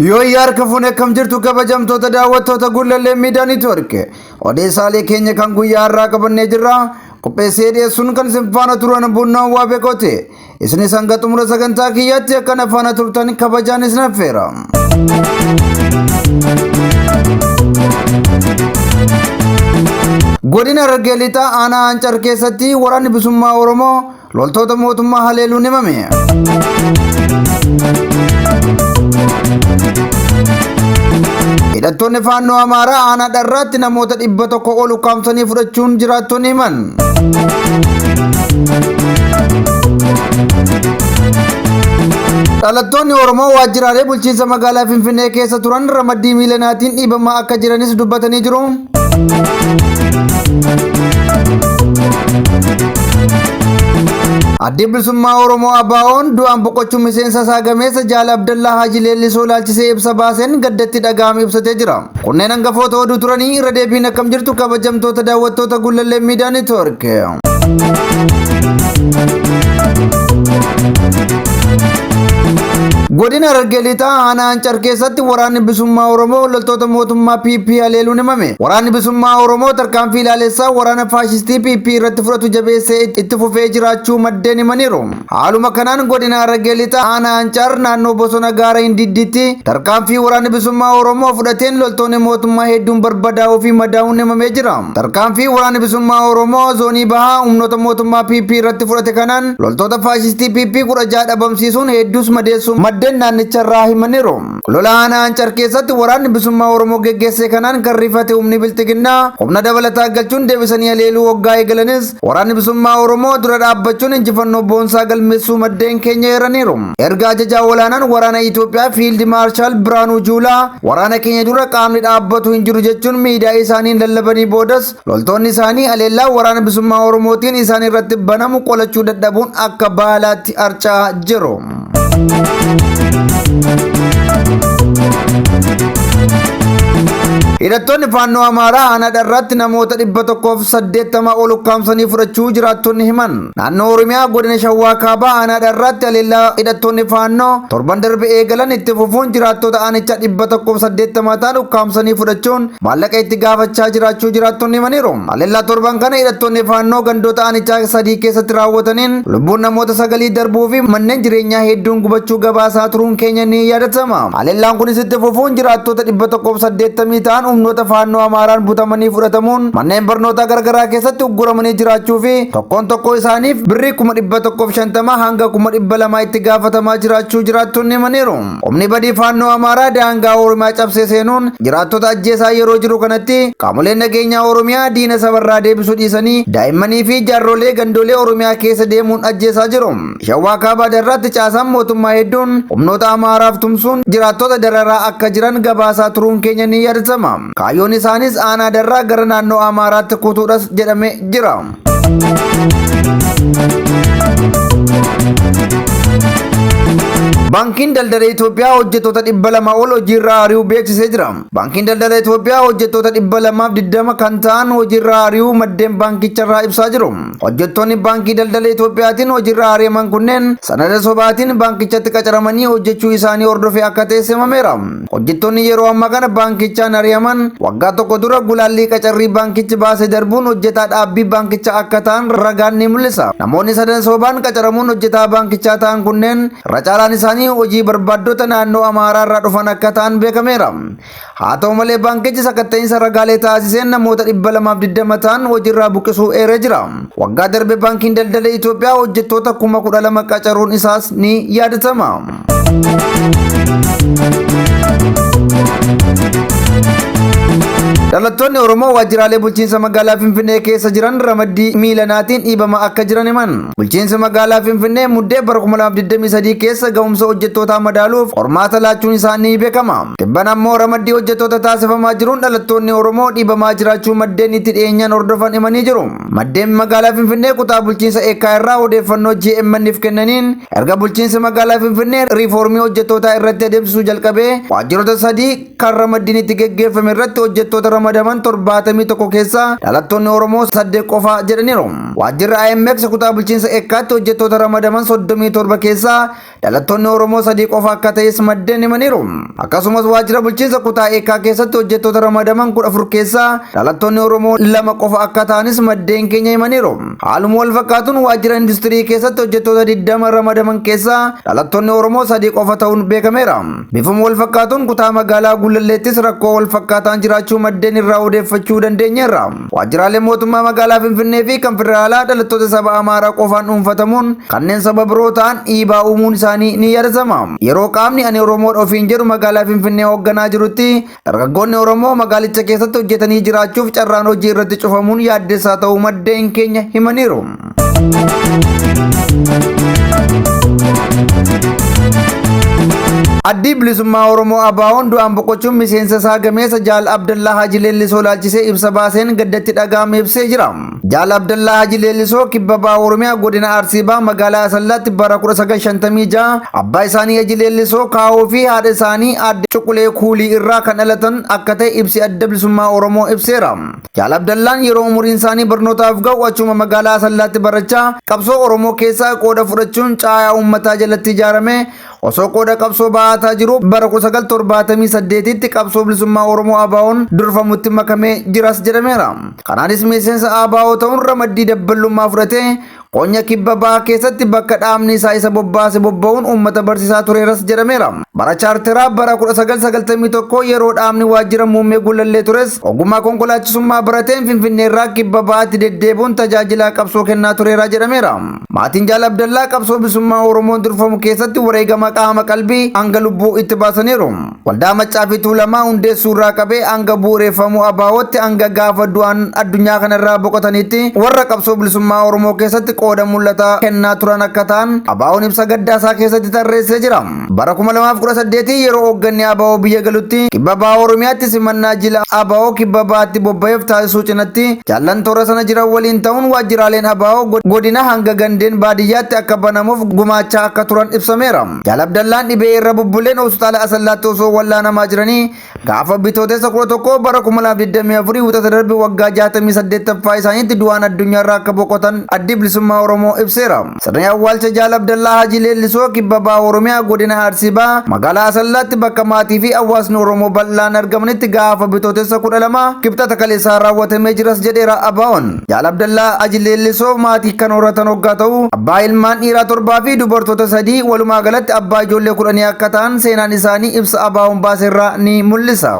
Yoo yaarka fune kam jirtu kabajamtoota daawwattoota Gullallee Miidiyaa Niitwoork odeessaalee keenya kan guyyaa har'aa qabannee jirra. Qopheessee dhiyeessuun kan isin faana turan Bunnaan waa beekote. Isinis hanga xumura sagantaa kiyyaatti akkana faana turtan kabajaan isin affeera. Godina Harargee Lixaa aanaa Ancar keessatti waraanni bilisummaa Oromoo loltoota mootummaa haleeluun himame. Hidhattoonni faannoo Amaaraa aanaa dharraatti namoota 100 ol ukkaamsanii fudhachuun jiraattonni himan. Dhalattoonni Oromoo waajjiraalee bulchiinsa magaalaa Finfinnee keessa turan ramaddii miilanaatiin dhiibamaa akka jiranis dubbatanii jiru. Addi bilisummaa Oromoo ABO'n du'aan boqochuu miseensa isaa gameessa Jaal Abdallaa Haji Leellisoo ilaalchisee ibsa baaseen gaddatti dhaga'ame ibsatee jira. Kunneen hangafoota oduu turanii irra deebiin akkam jirtu kabajamtoota daawwattoota Gullallee Miidiyaa Niitwoork. Godina Harargee Lixaa aanaa Ancar keessatti waraanni bilisummaa Oromoo loltoota mootummaa PP haleeluun himame. Waraanni bilisummaa Oromoo tarkaanfii ilaalessaa waraana faashistii PP irratti fudhatu jabeessee itti fufee jiraachuu maddeen himaniiru. Haaluma kanaan godina Harargee Lixaa aanaa Ancar naannoo bosona gaara Hindiddiitti tarkaanfii waraanni bilisummaa Oromoo fudhateen loltoonni mootummaa hedduun barbadaa'uu fi madaa'uun himamee jira. Tarkaanfii waraanni bilisummaa Oromoo zoonii bahaa humnoota mootummaa PP irratti fudhate kanaan loltoota faashistii PP 16 dhabamsiisuun hedduus madeessuun maddeen naannicharraa himaniiru. Lola aanaa Ancar keessatti waraanni bilisummaa Oromoo geggeesse kanaan kan rifate humni biltiginnaa humna dabalataa galchuun deebisanii haleeluu waggaa eegalanis waraanni bilisummaa Oromoo dura dhaabbachuun injifannoo boonsaa galmeessuu maddeen keenya eeraniiru. Erga ajajaa olaanaan waraana Itoophiyaa Fiild Maarshaal Biraanuu Juulaa waraana keenya dura qaamni dhaabbatu hin jiru jechuun miidiyaa isaaniin lallabanii boodas loltoonni isaanii haleellaa waraana bilisummaa Oromootiin isaan irratti banamu qolachuu dadhabuun akka baalaatti harca'aa jiru. Hidhattoonni faannoo Amaaraa aanaa dharraatti namoota 180 ol ukkaamsanii fudhachuu jiraattonni himan. Naannoo Oromiyaa godina Shawaa Kaabaa aanaa dharraatti haleellaa hidhattoonni faannoo torban darbe eegalan itti fufuun jiraattota aanichaa 180 ta'an ukkaamsanii fudhachuun maallaqa itti gaafachaa jiraachuu jiraattonni himaniiru. Haleellaa torban kana hidhattoonni faannoo gandoota aanichaa 3 keessatti raawwataniin lubbuun namoota 9 darbuu fi manneen jireenyaa hedduun gubachuu gabaasaa turuun keenya ni yaadatama. Haleellaan kunis itti fufuun jiraattota 180 ta'an humnoota faannoo Amaaraan butamanii fudhatamuun manneen barnootaa garagaraa keessatti ugguramanii jiraachuu fi tokkoon isaaniif birrii 150 hanga 200 itti gaafatamaa jiraachuu jiraattonni himaniiru. Humni badii faannoo Amaaraa daangaa Oromiyaa cabsee seenuun jiraattota ajjeesaa yeroo jiru kanatti qaamoleen nageenyaa Oromiyaa diina sabarraa deebisuu dhiisanii daa'immanii fi jaarrolee gandoolee Oromiyaa keessa deemuun ajjeesaa jiru. Shawaa Kaabaa darratti caasaan mootummaa hedduun humnoota Amaaraaf tumsuun jiraattota dararaa akka jiran gabaasaa turuun keenya ni yaadatama. Kaayyoon isaanis aanaa darraa gara naannoo Amaaraatti kutuudhas jedhamee jira. Baankiin daldala Itoophiyaa hojjettoota 200 ol hojiirraa ari'uu beeksisee jira. Baankiin daldala Itoophiyaa hojjettoota 220 kan ta'an hojiirraa ari'uu maddeen baankicharraa ibsaa jiru. Hojjettoonni baankii daldala Itoophiyaatiin hojiirraa ari'aman kunneen sanada sobaatiin baankichatti qacaramanii hojjechuu isaanii hordofee akka teessimameera. Hojjettoonni yeroo ammaa kana baankichaan ari'aman waggaa tokko dura gulaallii qacarrii baankichi baasee darbuun hojjetaa dhaabbii baankichaa akka ta'an ragaan ni mul'isa. Namoonni sadan sobaan qacaramuun hojjetaa baankichaa ta'an kunneen irra caalaan isaanii hojii barbaaddota naannoo Amaaraa irraa dhufan akka ta'an beekameera. Haa ta'u malee baankichi sakatta'insa ragaalee taasiseen namoota 220 ta'an hojiirraa buqqisuu eeree jira. Waggaa darbe baankiin daldala Itoophiyaa hojjettoota 12,000 qacaruun isaas ni yaadatama. Dhalattoonni Oromoo waajjiraalee bulchiinsa magaalaa Finfinnee keessa jiran ramaddii miilanaatiin dhiibamaa akka jiran himan. Bulchiinsi magaalaa Finfinnee muddee bara 2023 keessa ga'umsa hojjettootaa madaaluuf qormaata laachuun isaa ni beekama. Tibban ammoo ramaddii hojjettoota taasifamaa jiruun dhalattoonni Oromoo dhiibamaa jiraachuu maddeen itti dhiyeenyaan hordofan himanii jiru. Maddeen magaalaa Finfinnee kutaa bulchiinsa eekkaa irraa odeeffannoo GMN'if kennaniin erga bulchiinsi magaalaa Finfinnee riifoormii hojjettootaa irratti adeemsisuu jalqabee waajjiroota 3 kan ramaddiin itti geggeeffame irratti hojjettoota ramadaman 71 keessa dhalattoonni Oromoo 8 qofa jedhaniiru. Waajjirri IMX kutaa bulchiinsa eekkaatti hojjettoota ramadaman 37 keessa dhalattoonni Oromoo sadii qofa akka ta'es maddeen himaniiru. Akkasumas waajjira bulchiinsa kutaa eekaa keessatti hojjettoota ramadaman 14 keessaa dhalattoonni Oromoo 2 qofa akka ta'anis maddeen keenya himaniiru. Haaluma wal fakkaatuun waajjira industirii keessatti hojjettoota 20 ramadaman keessaa dhalattoonni Oromoo sadii qofa ta'uun beekameera. Bifuma wal fakkaatuun kutaa magaalaa Gullalleettis rakkoo wal fakkaataan jiraachuu maddeen irraa odeeffachuu dandeenyeerra. Waajjiraalee mootummaa magaalaa Finfinnee fi kan federaalaa dhalattoota saba Amaaraa qofaan dhuunfatamuun kanneen saba biroo ta'an dhiibaa uumuun isaanii ni yaadatama. Yeroo qaamni ani Oromoodha ofiin jedhu magaalaa Finfinnee hoogganaa jirutti dargaggoonni Oromoo magaalicha keessatti hojjetanii jiraachuuf carraan hojii irratti cufamuun yaaddessaa ta'uu maddeen keenya himaniiru. Addi bilisummaa Oromoo ABO'n du'aan boqochuun miseensa isaa gameessa Jaal Abdallaa Haji Leellisoo laalchisee ibsa baaseen gaddatti dhaga'ame ibsee jira. Jaal Abdallaa Haji Leellisoo kibba bahaa Oromiyaa godina Arsii bahaa magaalaa Asallaatti bara 1956 abbaa isaanii Haji Leellisoo kaawoo fi haadha isaanii aadde Cuqulee Kuulii irraa kan dhalatan akka ta'e ibsi adda bilisummaa Oromoo ibseera. Jaal Abdallaan yeroo umuriin isaanii barnootaaf ga'u achuma magaalaa Asallaatti barachaa qabsoo Oromoo keessaa qooda fudhachuun caayaa uummataa jalatti ijaarame osoo qooda qabsoo ba'ataa jiru bara 1978tti qabsoo bilisummaa Oromoo ABO'n durfamutti makamee jiras jedhameera. Kanaanis miseensa ABO ta'uun ramaddii dabballummaa fudhatee qonya kibba bahaa keessatti bakka dhaabni isaa isa bobbaase bobba'uun uummata barsiisaa tureeras jedhameera. Bara chaarteraa bara 1991 yeroo dhaabni waajjira muummee Gullallee tures ogummaa konkolaachisummaa barateen Finfinnee irraa kibba bahaatti deddeebuun tajaajila qabsoo kennaa tureera jedhameera. Maatiin Jaal Abdallaa qabsoo bilisummaa Oromoon durfamu keessatti wareegama qaama qalbii hanga lubbuu itti baasaniiru. Waldaa Maccaa fi Tuulamaa hundeessuu irraa qabee hanga bu'uureffamuu ABO'tti hanga gaafa du'aan addunyaa kanarraa boqotanitti warra qabsoo bilisummaa Oromoo keessatti qooda mul'ataa kennaa turan akka ta'an ABO'n ibsa gaddaasaa keessatti tarreessee jira. Bara 2018 yeroo hoogganni ABO biyya galutti kibba bahaa Oromiyaatti simannaa jila ABO kibba bahaatti bobba'eef taasisuu cinatti jaallan toora sana jiran waliin ta'uun waajjiraaleen ABO godina hanga gandeen baadiyyaatti akka banamuuf gumaachaa akka turan ibsameera. Jaal Abdallaan dhibee irra bubbuleen hospitaala Asallaatti osoo wallaanamaa jiranii gaafa bitootessa 11 bara 2024 wixata darbe waggaa 68ffaa isaaniitti du'aan addunyaarraa akka boqotan addi bilisummaa Oromoo ibseera. Sirni awwaalcha Jaal Abdallaa Haji Leellisoo kibba bahaa Oromiyaa godina Arsii bahaa magaalaa Asallaatti bakka maatii fi hawaasni Oromoo bal'aan argamanitti gaafa bitootessa 12 kibxata kaleessaa raawwatamee jiras jedheera ABO'n. Jaal Abdallaa Haji Leellisoo maatii kan horatan hoggaa ta'u abbaa ilmaan dhiiraa 7 fi dubartoota 3 walumaa galatti abbaa ijoollee 10 akka ta'an seenaan isaanii ibsa ABO'n baaseerraa ni mul'isa.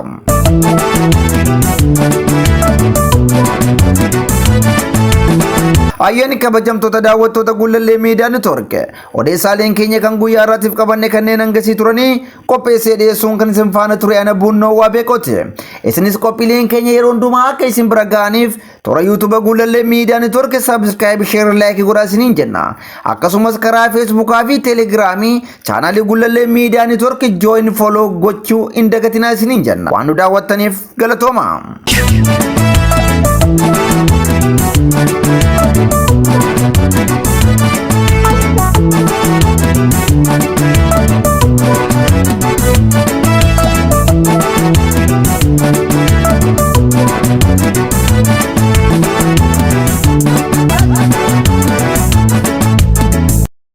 Ayyaanni kabajamtoota daawwattoota Gullallee Miidiyaa Neetwoork odeessaaleen keenya kan guyyaa irraatiif qabanne kanneen hangasii turanii qopheessee dhiyeessuun kan isin faana ture ana Buunnoo Waabeekooti. Isinis qophiileen keenya yeroo hundumaa akka isin bira ga'aniif toora YouTube Gullallee Miidiyaa Neetwoork subscribe share like godhaa isiniin jenna. Akkasumas karaa Facebook fi Telegram chaanaalii Gullallee Miidiyaa Neetwoork join follow gochuu hin dagatinaa isiniin jenna. Waan nu daawwattaniif galatooma.